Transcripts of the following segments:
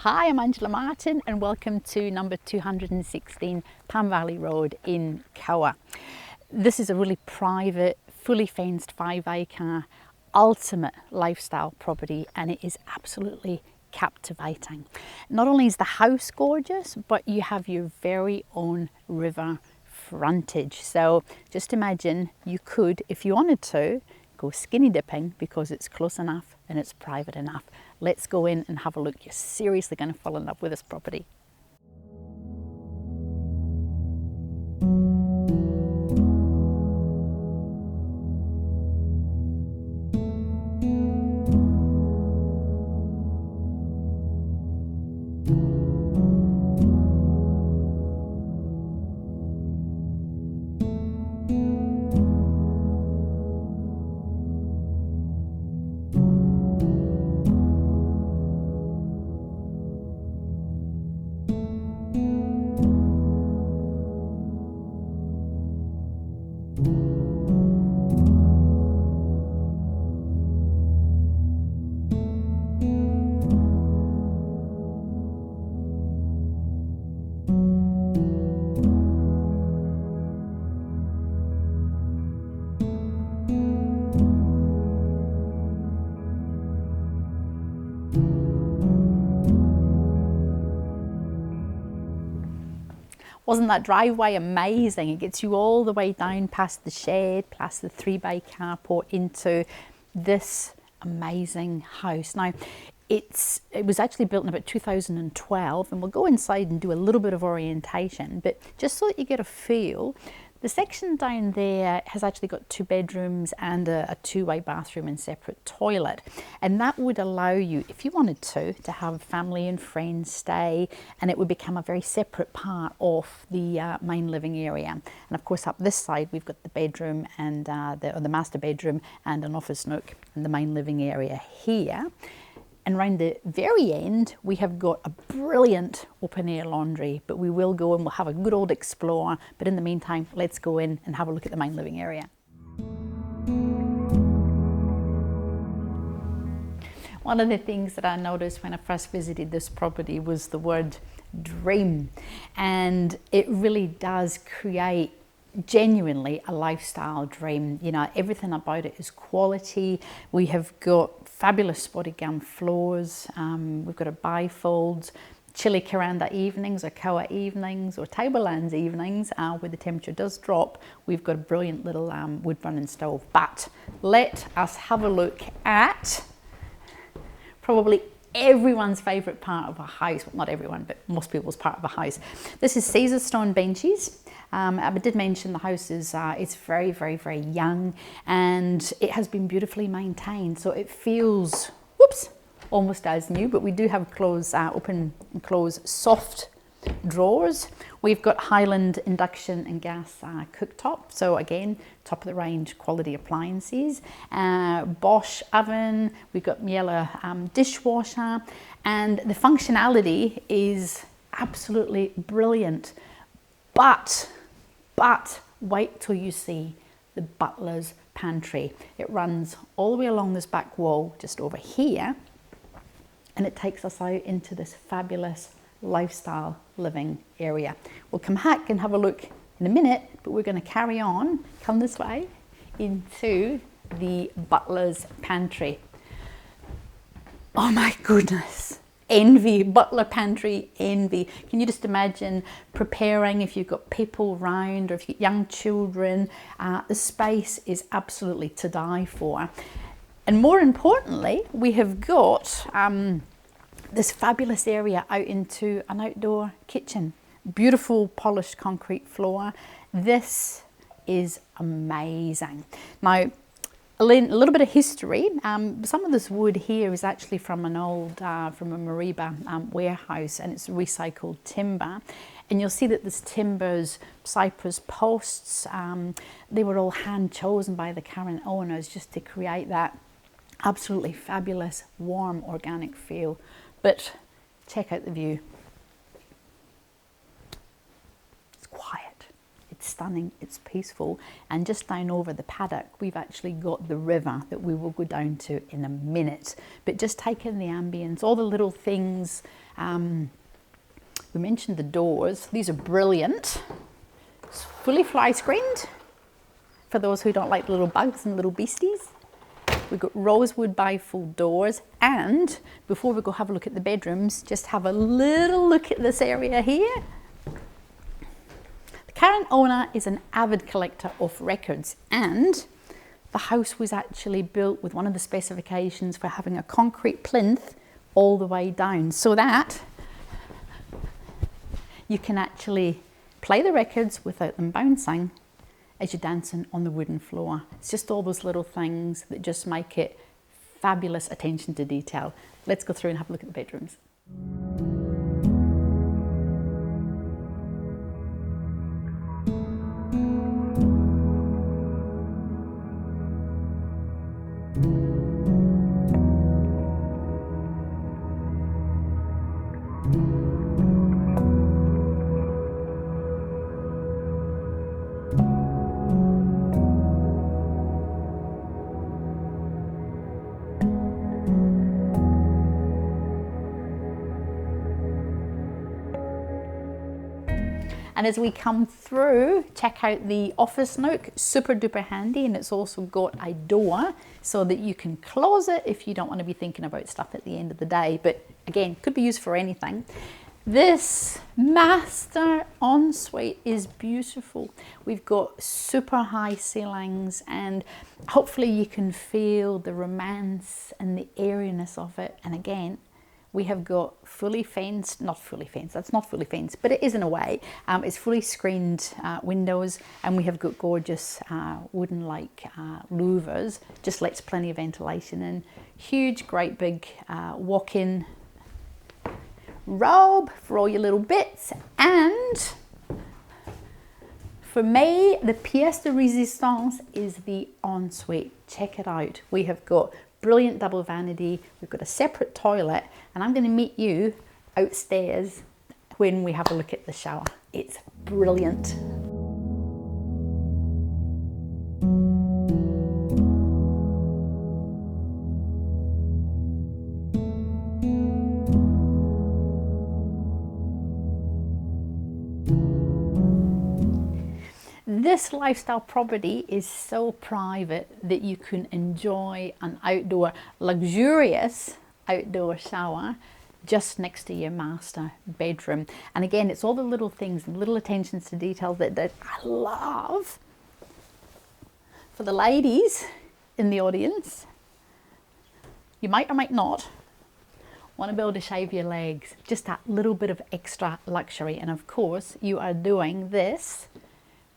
Hi, I'm Angela Martin and welcome to number 216 Palm Valley Road in Koah. This is a really private, fully fenced 5-acre ultimate lifestyle property, and it is absolutely captivating. Not only is the house gorgeous, but you have your very own river frontage. So just imagine you could, if you wanted to, go skinny dipping because it's close enough and it's private enough. Let's go in and have a look. You're seriously going to fall in love with this property. Wasn't that driveway amazing? It gets you all the way down past the shed, past the 3-bay carport into this amazing house. Now, it was actually built in about 2012, and we'll go inside and do a little bit of orientation, but just so that you get a feel, the section down there has actually got 2 bedrooms and a 2-way bathroom and separate toilet. And that would allow you, if you wanted to have family and friends stay, and it would become a very separate part of the main living area. And of course, up this side, we've got the bedroom and the master bedroom and an office nook and the main living area here. And around the very end, we have got a brilliant open air laundry, but we will go and we'll have a good old explore. But in the meantime, let's go in and have a look at the main living area. One of the things that I noticed when I first visited this property was the word dream. And it really does create genuinely a lifestyle dream. You know, everything about it is quality. We have got fabulous spotted gum floors. We've got a bifold, chilly Karanda evenings or Koah evenings or Tablelands evenings where the temperature does drop. We've got a brilliant little wood burning stove. But let us have a look at probably everyone's favourite part of a house. Well, not everyone, but most people's part of a house. This is Caesar stone benches. I did mention the house is it's very, very, very young, and it has been beautifully maintained. So it feels, whoops, almost as new, but we do have open and close soft drawers. We've got Highland induction and gas cooktop. So again, top of the range quality appliances. Bosch oven. We've got Miele dishwasher, and the functionality is absolutely brilliant. But wait till you see the Butlers pantry. It runs all the way along this back wall, just over here, and it takes us out into this fabulous lifestyle living area. We'll come back and have a look in a minute, but we're going to carry on, come this way, into the Butlers pantry. Oh my goodness. Envy, butler pantry, envy. Can you just imagine preparing if you've got people around or if you've got young children? The space is absolutely to die for. And more importantly, we have got this fabulous area out into an outdoor kitchen. Beautiful polished concrete floor. This is amazing. Now, a little bit of history. Some of this wood here is actually from an old, from a Mariba warehouse, and it's recycled timber. And you'll see that this timber's cypress posts, they were all hand chosen by the current owners just to create that absolutely fabulous, warm, organic feel. But check out the view. It's quiet. It's It's stunning, it's peaceful, and just down over the paddock we've actually got the river that we will go down to in a minute. But just take in the ambience, all the little things. We mentioned the doors. These are brilliant. It's fully fly screened for those who don't like little bugs and little beasties. We've got rosewood bifold doors, and before we go have a look at the bedrooms, just have a little look at this area here. The current owner is an avid collector of records, and the house was actually built with one of the specifications for having a concrete plinth all the way down, so that you can actually play the records without them bouncing as you're dancing on the wooden floor. It's just all those little things that just make it fabulous attention to detail. Let's go through and have a look at the bedrooms. And as we come through, check out the office nook, super duper handy, and it's also got a door so that you can close it if you don't want to be thinking about stuff at the end of the day. But again, could be used for anything. This master ensuite is beautiful. We've got super high ceilings, and hopefully you can feel the romance and the airiness of it. And again, we have got fully fenced, not fully fenced, that's not fully fenced, but it is in a way. It's fully screened windows, and we have got gorgeous wooden-like louvers, just lets plenty of ventilation in. Huge, great big walk-in robe for all your little bits. And for me, the pièce de résistance is the ensuite. Check it out. We have got brilliant double vanity, we've got a separate toilet, and I'm going to meet you outstairs when we have a look at the shower. It's brilliant. This lifestyle property is so private that you can enjoy an outdoor, luxurious outdoor shower just next to your master bedroom. And again, it's all the little things and little attentions to detail that I love. For the ladies in the audience, you might or might not want to be able to shave your legs, just that little bit of extra luxury. And of course, you are doing this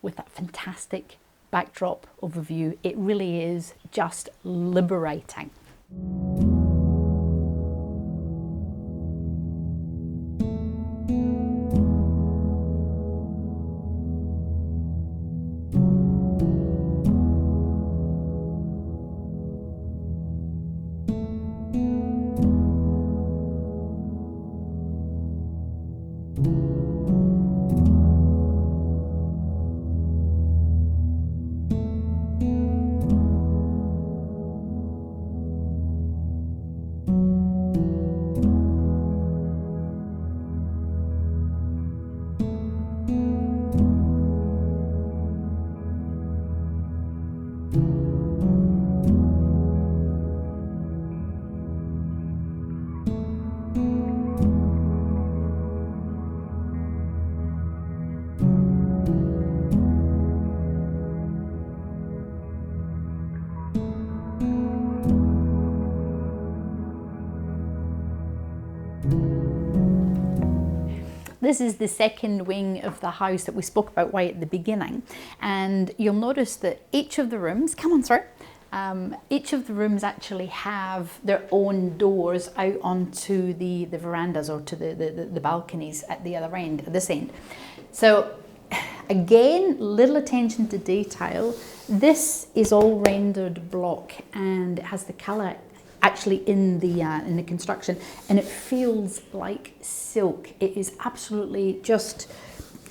with that fantastic backdrop overview. It really is just liberating. This is the second wing of the house that we spoke about way at the beginning, and you'll notice that each of the rooms, come on through, each of the rooms actually have their own doors out onto the verandas or to the balconies at the other end, at this end. So again, little attention to detail. This is all rendered block, and it has the colour actually in the construction, and it feels like silk. It is absolutely just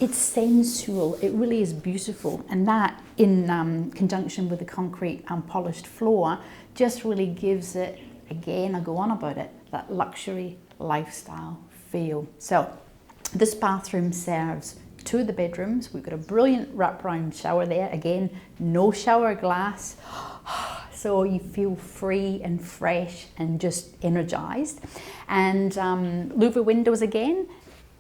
It's sensual, it really is beautiful, and that in conjunction with the concrete and polished floor just really gives it, again I'll go on about it, that luxury lifestyle feel. So this bathroom serves 2 of the bedrooms. We've got a brilliant wraparound shower there, again no shower glass, so you feel free and fresh and just energized. And louver windows again,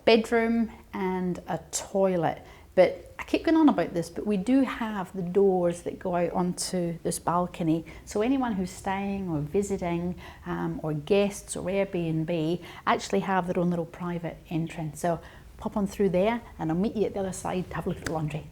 bedroom and a toilet. But I keep going on about this, but we do have the doors that go out onto this balcony, so anyone who's staying or visiting or guests or Airbnb actually have their own little private entrance. So pop on through there and I'll meet you at the other side to have a look at the laundry.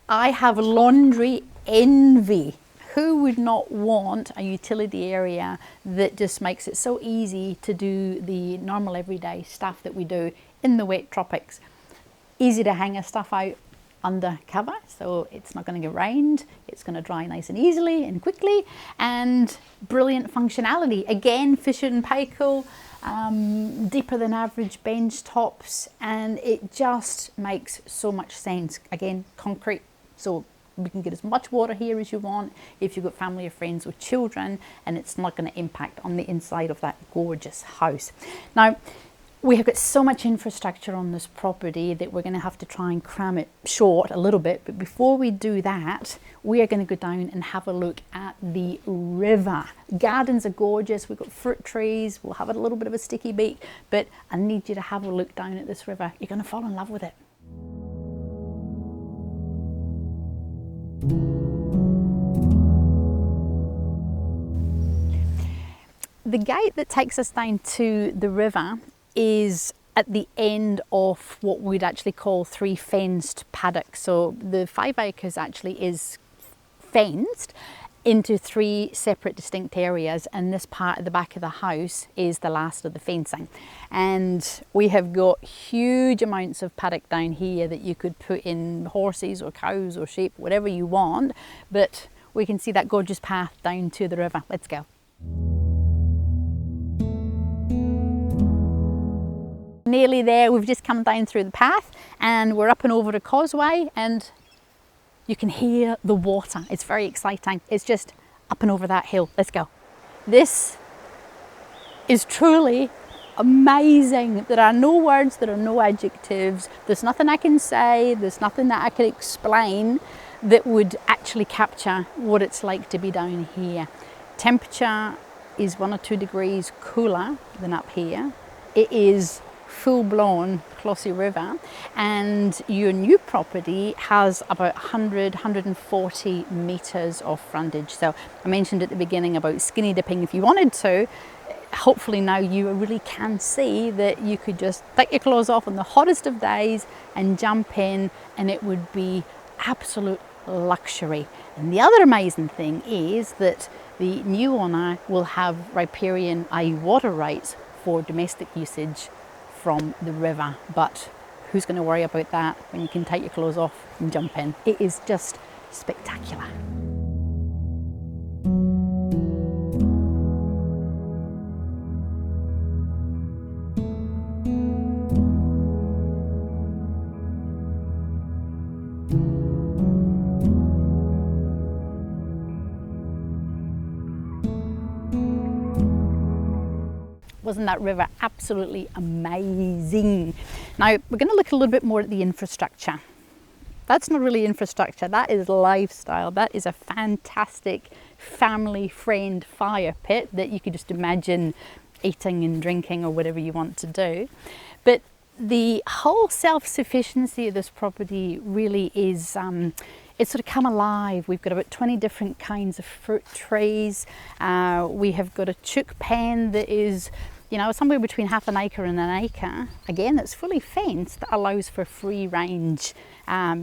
I have laundry envy. Who would not want a utility area that just makes it so easy to do the normal everyday stuff that we do in the wet tropics? Easy to hang our stuff out under cover, so it's not going to get rained, it's going to dry nice and easily and quickly, and brilliant functionality. Again, Fisher and Paykel, deeper than average bench tops, and it just makes so much sense. Again, concrete, so we can get as much water here as you want if you've got family or friends with children, and it's not going to impact on the inside of that gorgeous house. Now, we have got so much infrastructure on this property that we're going to have to try and cram it short a little bit. But before we do that, we are going to go down and have a look at the river. Gardens are gorgeous. We've got fruit trees. We'll have a little bit of a sticky beak, but I need you to have a look down at this river. You're going to fall in love with it. The gate that takes us down to the river is at the end of what we'd actually call 3 fenced paddocks. So the 5 acres actually is fenced into 3 separate distinct areas, and this part at the back of the house is the last of the fencing. And we have got huge amounts of paddock down here that you could put in horses or cows or sheep, whatever you want, but we can see that gorgeous path down to the river. Let's go. Nearly there. We've just come down through the path and we're up and over the causeway, and you can hear the water. It's very exciting. It's just up and over that hill. Let's go. This is truly amazing. There are no words, there are no adjectives. There's nothing I can say, there's nothing that I can explain that would actually capture what it's like to be down here. Temperature is 1 or 2 degrees cooler than up here. It is full-blown Clossy River, and your new property has about 140 meters of frontage. So I mentioned at the beginning about skinny dipping if you wanted to. Hopefully now you really can see that you could just take your clothes off on the hottest of days and jump in, and it would be absolute luxury. And the other amazing thing is that the new owner will have riparian, i.e. water rights for domestic usage from the river, but who's going to worry about that when you can take your clothes off and jump in? It is just spectacular. Wasn't that river absolutely amazing? Now we're going to look a little bit more at the infrastructure. That's not really infrastructure, that is lifestyle. That is a fantastic family friend fire pit that you could just imagine eating and drinking or whatever you want to do. But the whole self-sufficiency of this property really is it's sort of come alive. We've got about 20 different kinds of fruit trees. We have got a chook pen that is you know, somewhere between half an acre and an acre. Again, it's fully fenced, that allows for free range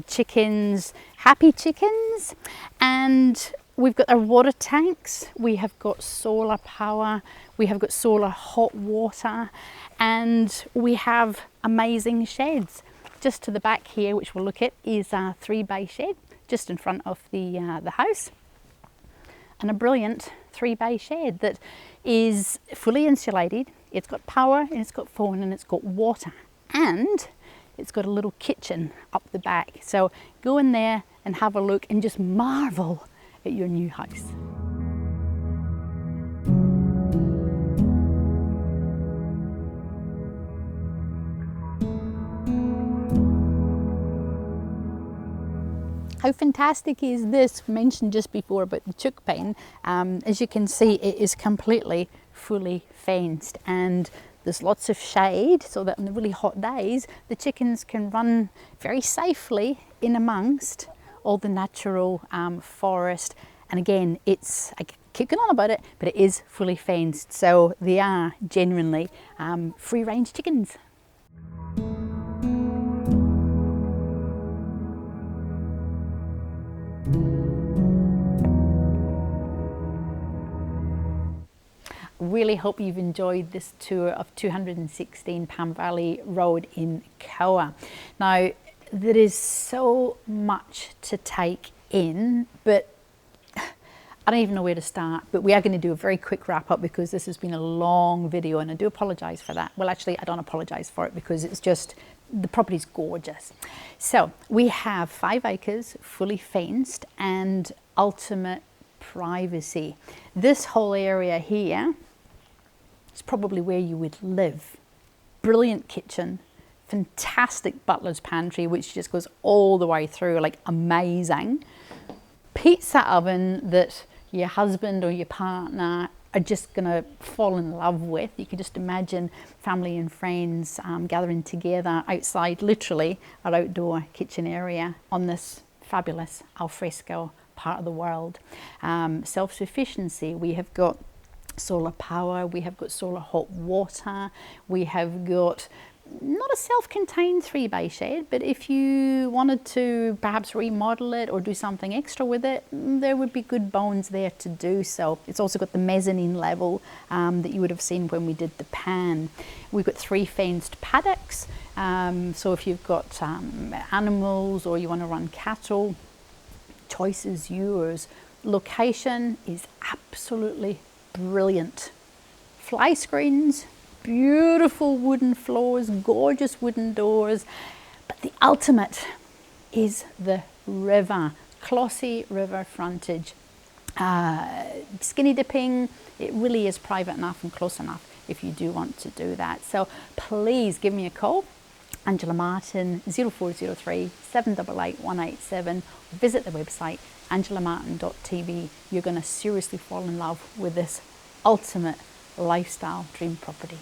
chickens, happy chickens. And we've got our water tanks, we have got solar power, we have got solar hot water, and we have amazing sheds. Just to the back here, which we'll look at, is a 3-bay shed just in front of the house, and a brilliant 3-bay shed that is fully insulated. It's got power and it's got phone and it's got water, and it's got a little kitchen up the back. So go in there and have a look and just marvel at your new house. How fantastic is this? Mentioned just before about the chook pen. As you can see, it is completely fully fenced, and there's lots of shade so that on the really hot days the chickens can run very safely in amongst all the natural forest. And again, it's, I keep going on about it, but it is fully fenced, so they are genuinely free range chickens. Really hope you've enjoyed this tour of 216 Palm Valley Road in Koah. Now, there is so much to take in, but I don't even know where to start. But we are going to do a very quick wrap up because this has been a long video, and I do apologize for that. Well, actually, I don't apologize for it because it's just, the property's gorgeous. So we have 5 acres, fully fenced, and ultimate privacy. This whole area here, it's probably where you would live. Brilliant kitchen, fantastic Butlers pantry, which just goes all the way through, like amazing. Pizza oven that your husband or your partner are just gonna fall in love with. You can just imagine family and friends gathering together outside, literally our outdoor kitchen area on this fabulous Alfresco part of the world. Self-sufficiency, we have got solar power, we have got solar hot water, we have got not a self-contained 3-bay shed, but if you wanted to perhaps remodel it or do something extra with it, there would be good bones there to do so. It's also got the mezzanine level that you would have seen when we did the pan. We've got 3 fenced paddocks, so if you've got animals or you want to run cattle, choice is yours. Location is absolutely brilliant. Fly screens, beautiful wooden floors, gorgeous wooden doors, but the ultimate is the river, Clossy River frontage. Skinny dipping, it really is private enough and close enough if you do want to do that. So please give me a call, Angela Martin, 0403 788 187. Visit the website, AngelaMartin.TV. You're going to seriously fall in love with this ultimate lifestyle dream property.